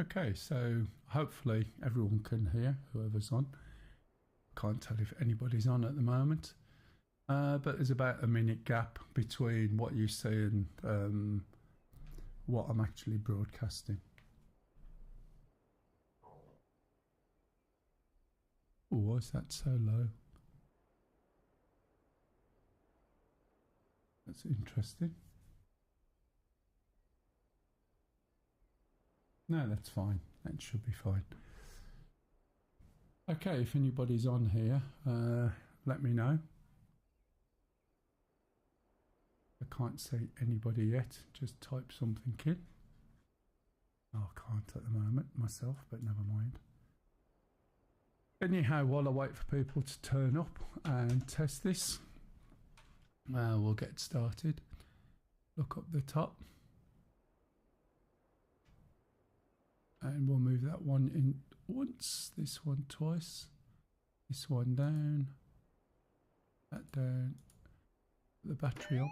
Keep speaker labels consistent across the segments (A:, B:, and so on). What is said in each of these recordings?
A: Okay, so hopefully everyone can hear, whoever's on. Can't tell if anybody's on at the moment. But there's about a minute gap between what you see and what I'm actually broadcasting. Oh, why is that so low? That's interesting. No, that's fine. That should be fine. Okay, if anybody's on here, let me know. I can't see anybody yet. Just type something in. Oh, I can't at the moment myself, but never mind. Anyhow, while I wait for people to turn up and test this, we'll get started. Look up the top. And we'll move that one in once, this one twice, this one down, that down, the battery on.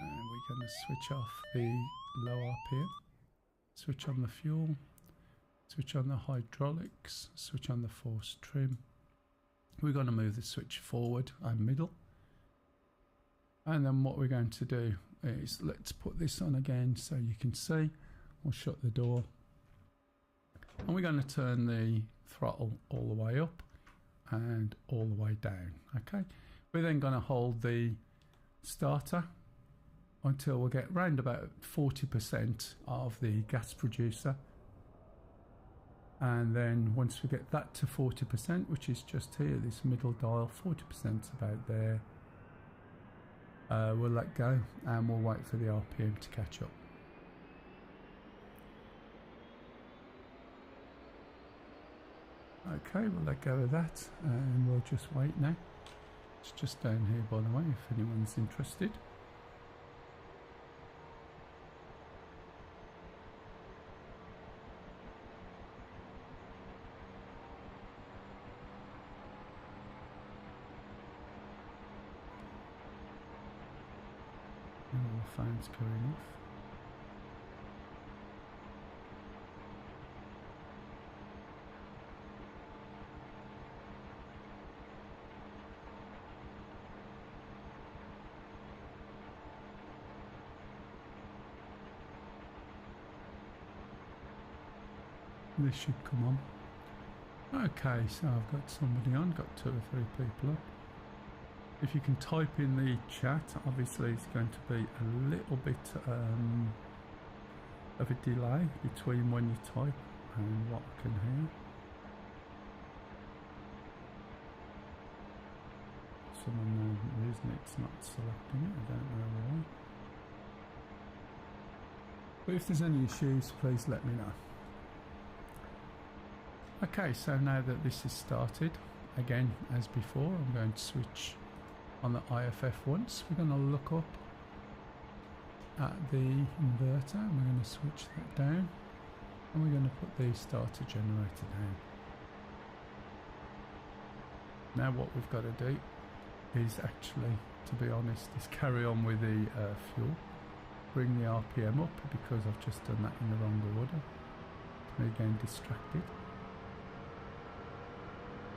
A: And we're going to switch off the low RPM, switch on the fuel, switch on the hydraulics, switch on the force trim. We're going to move the switch forward and middle. And then what we're going to do is let's put this on again so you can see. We'll shut the door. And we're going to turn the throttle all the way up and all the way down. Okay. We're then going to hold the starter until we get round about 40% of the gas producer. And then once we get that to 40%, which is just here, this middle dial, 40% about there, we'll let go and we'll wait for the RPM to catch up. Okay, we'll let go of that and we'll just wait now. It's just down here, by the way, if anyone's interested. All the phone's going off. This should come on. Okay, so I've got somebody on, got 2 or 3 people on. If you can type in the chat, obviously it's going to be a little bit of a delay between when you type and what I can hear. For some unknown reason it's not selecting it, I don't know why. But if there's any issues, please let me know. Okay, so now that this is started, again as before, I'm going to switch on the IFF once. We're going to look up at the inverter and we're going to switch that down and we're going to put the starter generator down. Now what we've got to do is actually, to be honest, is carry on with the fuel, bring the RPM up because I've just done that in the wrong order. I'm again distracted.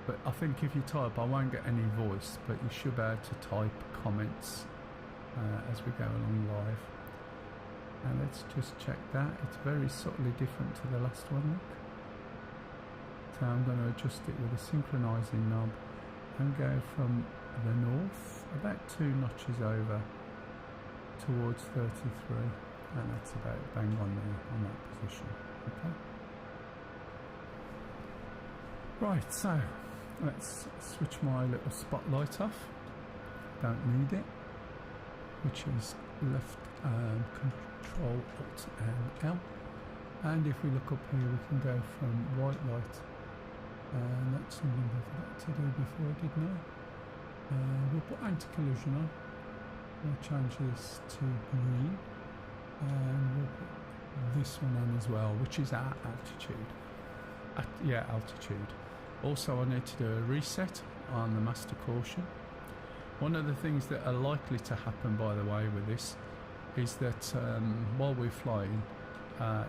A: But I think if you type, I won't get any voice, but you should be able to type comments as we go along live. And let's just check that. It's very subtly different to the last one, look. So I'm going to adjust it with a synchronizing knob and go from the north, about 2 notches over, towards 33. And that's about bang on there, on that position. Okay. Right, so let's switch my little spotlight off. Don't need it. Which is left Control Alt and L. And if we look up here, we can go from white light. And that's something I forgot to do before I did now. We'll put anti-collision on. We'll change this to green. And we'll put this one on as well, which is our altitude. Altitude. Also, I need to do a reset on the master caution. One of the things that are likely to happen, by the way, with this is that while we're flying,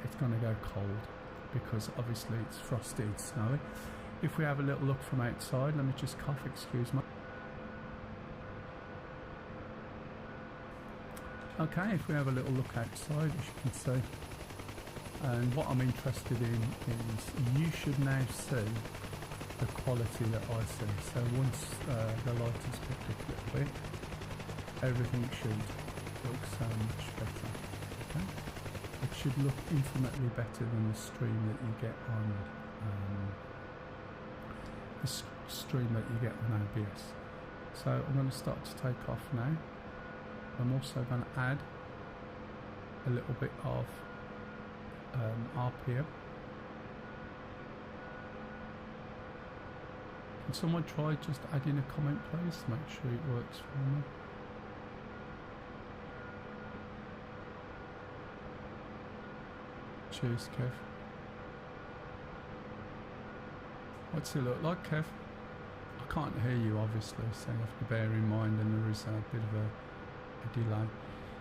A: it's going to go cold because obviously it's frosty, it's snowy. If we have a little look from outside, let me just cough, excuse me. Okay, if we have a little look outside, as you can see, and what I'm interested in is you should now see the quality that I see. So once the light is picked up a little bit, everything should look so much better. Okay? It should look infinitely better than the stream that you get on OBS. So I'm going to start to take off now. I'm also going to add a little bit of RPM. Can someone try just adding a comment, please, to make sure it works for me? Cheers, Kev. What's it look like, Kev? I can't hear you, obviously, so you have to bear in mind, and there is a bit of a delay.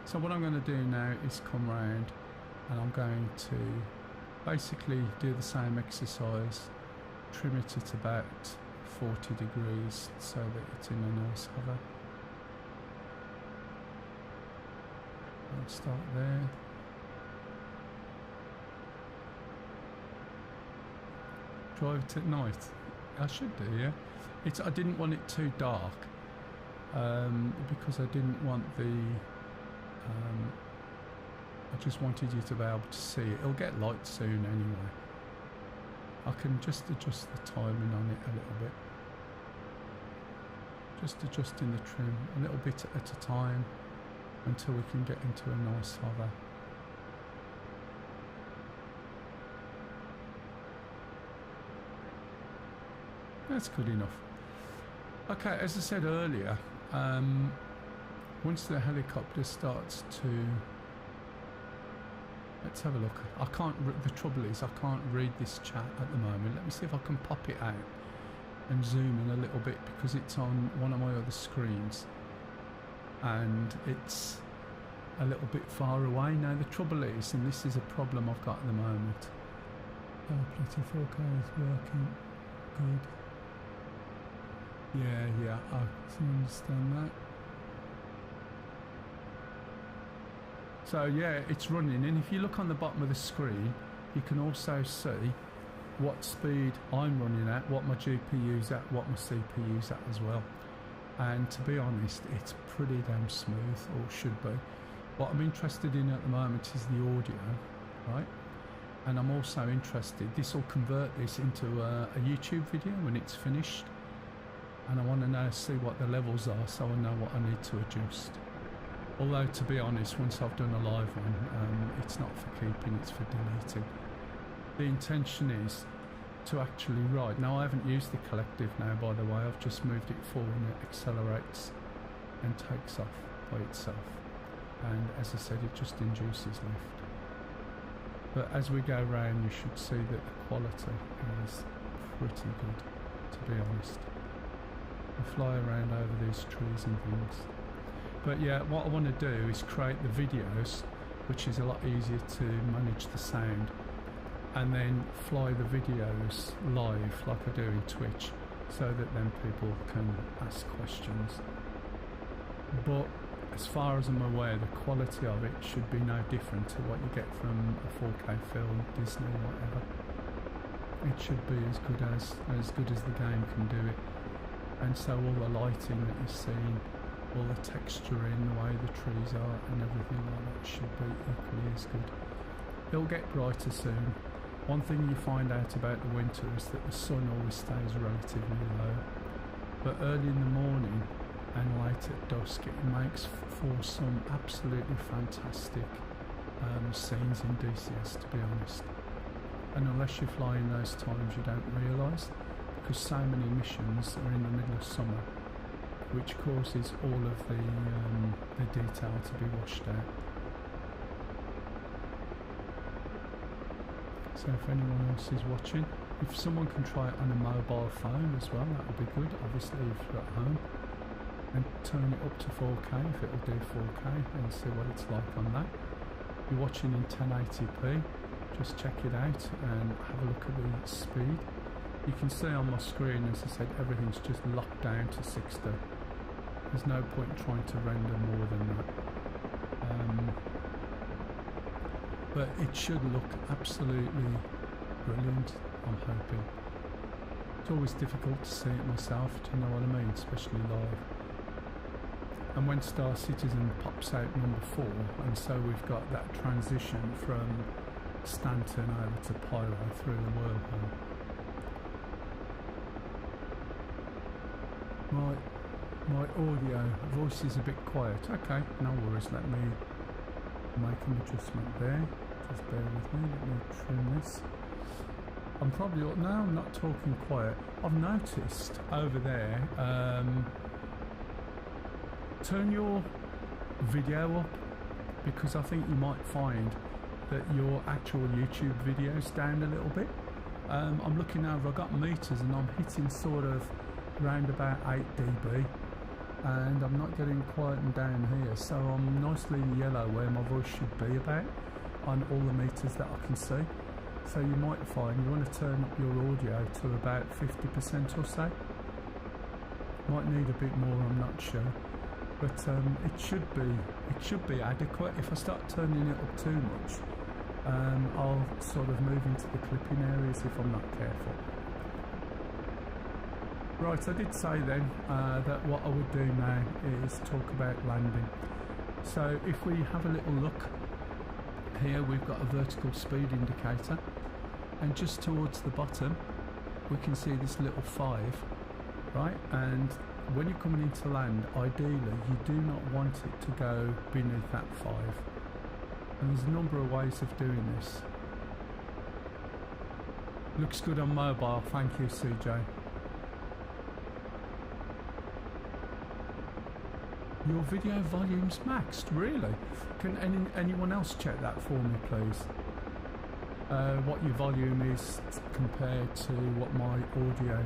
A: So what I'm going to do now is come round and I'm going to basically do the same exercise, trim it at about 40 degrees so that it's in a nice hover. I'll start there. Drive it at night. I should do, yeah. I didn't want it too dark. Because I didn't want the I just wanted you to be able to see it. It'll get light soon anyway. I can just adjust the timing on it a little bit, just adjusting the trim a little bit at a time until we can get into a nice hover. That's good enough. Okay, as I said earlier, once the helicopter starts to, let's have a look. The trouble is I can't read this chat at the moment. Let me see if I can pop it out and zoom in a little bit because it's on one of my other screens and it's a little bit far away. Now the trouble is, and this is a problem I've got at the moment, plenty 4K is working good. Yeah, I can understand that. So yeah, it's running, and if you look on the bottom of the screen, you can also see what speed I'm running at, what my GPU's at, what my CPU's at as well. And to be honest, it's pretty damn smooth, or should be. What I'm interested in at the moment is the audio, right? And I'm also interested, this will convert this into a YouTube video when it's finished. And I want to now see what the levels are so I know what I need to adjust. Although, to be honest, once I've done a live one, it's not for keeping, it's for deleting. The intention is to actually write. Now, I haven't used the collective now, by the way. I've just moved it forward and it accelerates and takes off by itself. And as I said, it just induces lift. But as we go round, you should see that the quality is pretty good, to be honest. We fly around over these trees and things. But yeah, what I want to do is create the videos, which is a lot easier to manage the sound, and then fly the videos live like I do in Twitch, so that then people can ask questions. But as far as I'm aware, the quality of it should be no different to what you get from a 4K film, Disney, whatever. It should be as good as the game can do it. And so all the lighting that you're seeing, all the texturing, the way the trees are and everything like that should be equally as good. It'll get brighter soon. One thing you find out about the winter is that the sun always stays relatively low. But early in the morning and late at dusk it makes for some absolutely fantastic scenes in DCS, to be honest. And unless you fly in those times you don't realise, because so many missions are in the middle of summer, which causes all of the detail to be washed out. So if anyone else is watching, if someone can try it on a mobile phone as well, that would be good. Obviously if you're at home, and turn it up to 4K if it'll do 4K, and see what it's like on that. you're watching in 1080p, just check it out and have a look at the speed. You can see on my screen, as I said, everything's just locked down to 60. There's no point trying to render more than that. But it should look absolutely brilliant, I'm hoping. It's always difficult to see it myself, do you know what I mean, especially live. And when Star Citizen pops out number 4, and so we've got that transition from Stanton over to Pyro through the wormhole. My audio voice is a bit quiet. Okay, no worries, let me make an adjustment there. Just bear with me, let me trim this. I'm probably, no, I'm not talking quiet. I've noticed over there, turn your video up, because I think you might find that your actual YouTube video's down a little bit. I'm looking over, I've got meters and I'm hitting sort of around about 8 dB, and I'm not getting quietened down here, so I'm nicely in yellow where my voice should be about on all the meters that I can see. So you might find you want to turn up your audio to about 50% or so. Might need a bit more, I'm not sure, but it should be adequate. If I start turning it up too much, I'll sort of move into the clipping areas if I'm not careful. Right, I did say then that what I would do now is talk about landing. So if we have a little look here, we've got a vertical speed indicator, and just towards the bottom we can see this little 5, right? And when you're coming into land, ideally you do not want it to go beneath that 5, and there's a number of ways of doing this. Looks good on mobile, thank you CJ. Your video volume's maxed, really? Can anyone else check that for me, please? What your volume is compared to what my audio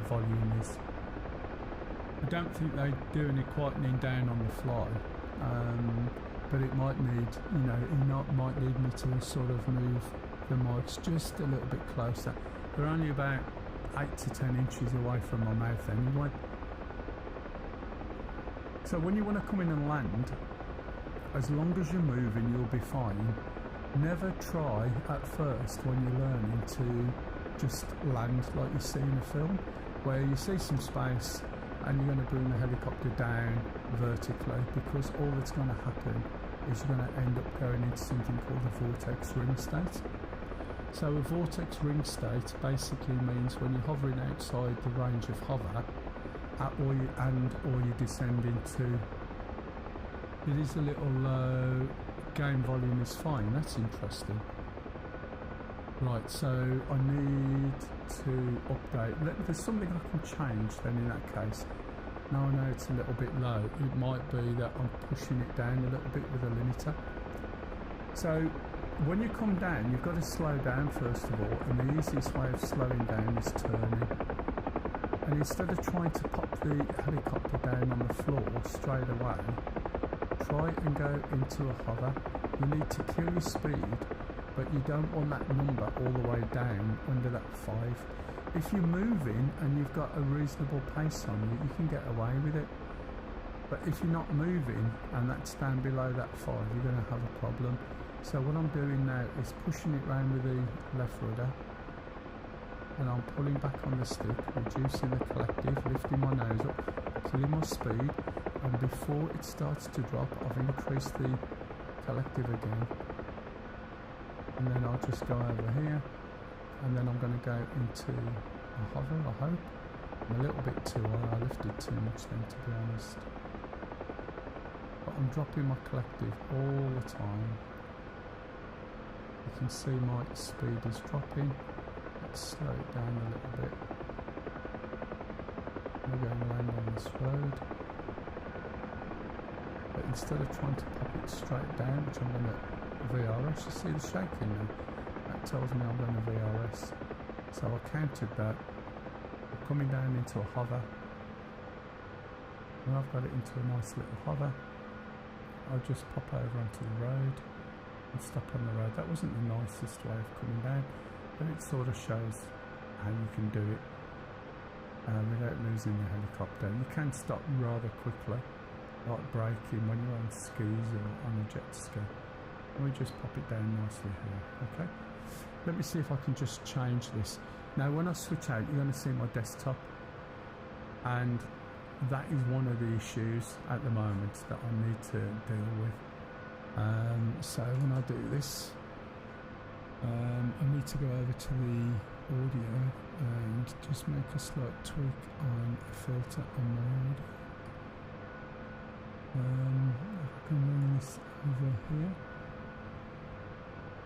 A: volume is. I don't think they're doing it quietening down on the fly, but it might need, might need me to sort of move the mics just a little bit closer. They're only about 8 to 10 inches away from my mouth anyway. So when you want to come in and land, as long as you're moving, you'll be fine. Never try at first when you're learning to just land like you see in a film, where you see some space and you're going to bring the helicopter down vertically, because all that's going to happen is you're going to end up going into something called a vortex ring state. So a vortex ring state basically means when you're hovering outside the range of hover, or you're descending to, it is a little low, game volume is fine, that's interesting. Right, so I need to update, there's something I can change then in that case. Now I know it's a little bit low, it might be that I'm pushing it down a little bit with a limiter. So when you come down, you've got to slow down first of all, and the easiest way of slowing down is turning. And instead of trying to pop the helicopter down on the floor straight away, try and go into a hover. You need to kill your speed, but you don't want that number all the way down under that 5. If you're moving and you've got a reasonable pace on you, you can get away with it. But if you're not moving and that's down below that 5, you're going to have a problem. So what I'm doing now is pushing it round with the left rudder, and I'm pulling back on the stick, reducing the collective, lifting my nose up, killing my speed, and before it starts to drop, I've increased the collective again. And then I'll just go over here, and then I'm going to go into a hover, I hope. I'm a little bit too high, I lifted too much then, to be honest. But I'm dropping my collective all the time. You can see my speed is dropping. Slow it down a little bit. We're going to land on this road, but instead of trying to pop it straight down, which I'm going to VRS, you see the shaking there? That tells me I'm going to VRS. So I counted that. I'm coming down into a hover. When I've got it into a nice little hover, I'll just pop over onto the road, and stop on the road. That wasn't the nicest way of coming down, but it sort of shows how you can do it without losing the helicopter. You can stop rather quickly, like braking when you're on skis or on a jet ski. And we just pop it down nicely here. Okay, let me see if I can just change this. Now when I switch out, you're going to see my desktop, and that is one of the issues at the moment that I need to deal with. So when I do this, I need to go over to the audio and just make a slight tweak on filter and mode. If I can bring this over here,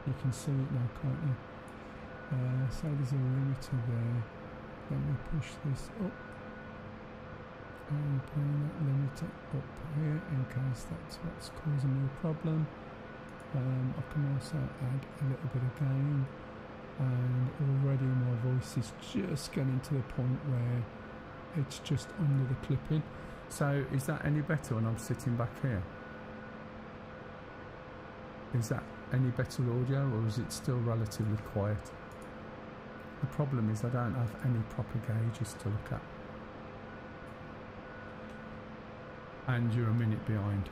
A: you can see it now, can't you? So there's a limiter there. Let me push this up and bring that limiter up here in case that's what's causing me a problem. I can also add a little bit of gain, and already my voice is just getting to the point where it's just under the clipping. So is that any better when I'm sitting back here? Is that any better audio, or is it still relatively quiet? The problem is I don't have any proper gauges to look at, and you're a minute behind.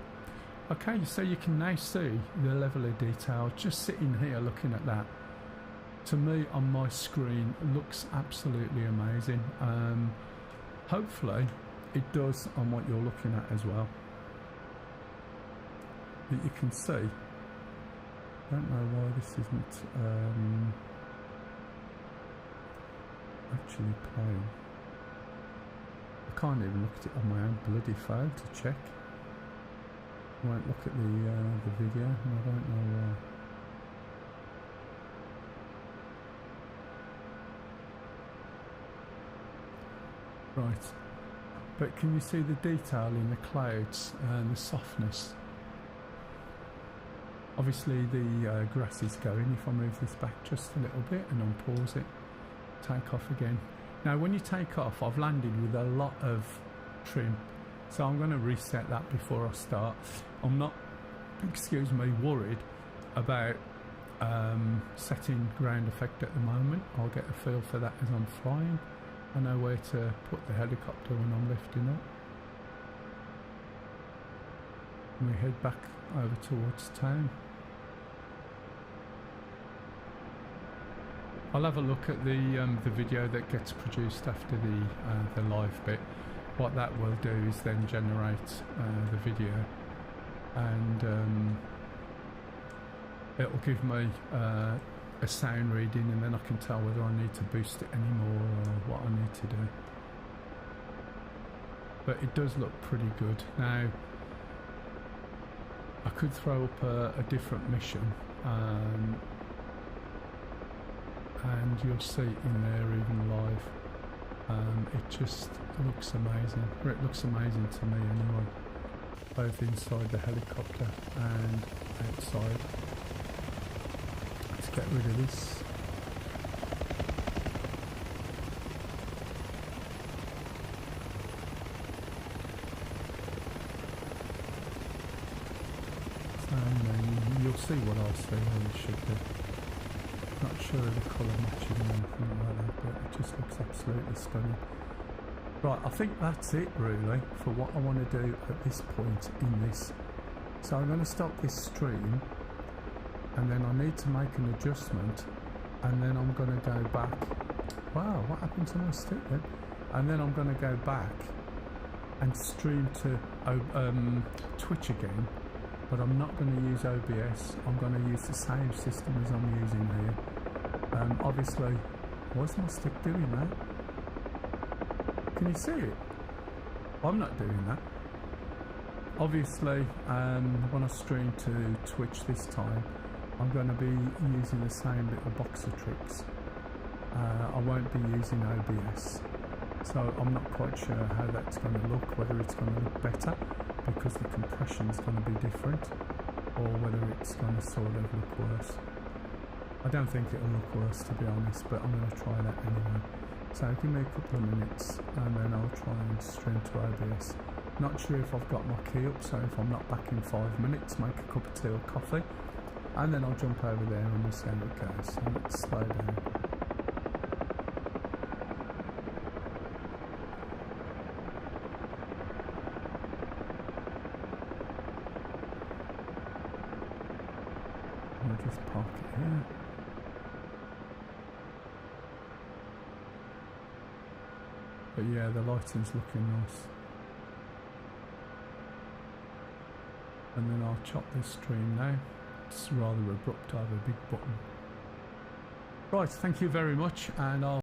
A: Okay, so you can now see the level of detail just sitting here looking at that. To me on my screen looks absolutely amazing. Hopefully it does on what you're looking at as well. But you can see, I don't know why this isn't actually playing. I can't even look at it on my own bloody phone to check. I won't look at the video, and I don't know why. Right, but can you see the detail in the clouds and the softness? Obviously the grass is going. If I move this back just a little bit and unpause it, take off again. Now when you take off, I've landed with a lot of trim, so I'm going to reset that before I start. I'm not, excuse me, worried about setting ground effect at the moment. I'll get a feel for that as I'm flying. I know where to put the helicopter when I'm lifting up. And we head back over towards town. I'll have a look at the video that gets produced after the live bit. What that will do is then generate the video, and it'll give me a sound reading, and then I can tell whether I need to boost it anymore or what I need to do. But it does look pretty good. Now I could throw up a different mission, and you'll see it in there even live. It just looks amazing. It looks amazing to me anyway, both inside the helicopter and outside. Let's get rid of this. And then you'll see what I'll see how it should be. Not sure of the colour matching or anything like that, but it just looks absolutely stunning. Right, I think that's it really for what I want to do at this point in this. So I'm going to stop this stream, and then I need to make an adjustment, and then I'm going to go back. Wow, what happened to my stick then? And then I'm going to go back and stream to Twitch again, but I'm not going to use OBS. I'm going to use the same system as I'm using here. Obviously, why's my stick doing that? Can you see it? I'm not doing that. Obviously, when I stream to Twitch this time, I'm going to be using the same little boxer tricks. I won't be using OBS, so I'm not quite sure how that's going to look, whether it's going to look better because the compression is going to be different, or whether it's going to sort of look worse. I don't think it'll look worse, to be honest, but I'm going to try that anyway. So give me a couple of minutes and then I'll try and stream to OBS. Not sure if I've got my key up, so if I'm not back in 5 minutes, make a cup of tea or coffee, and then I'll jump over there and we'll see how it goes. So let's slow down. I'll just park it here. But yeah, the lighting's looking nice. And then I'll chop this stream now. It's rather abrupt, I have a big button. Right, thank you very much, and I'll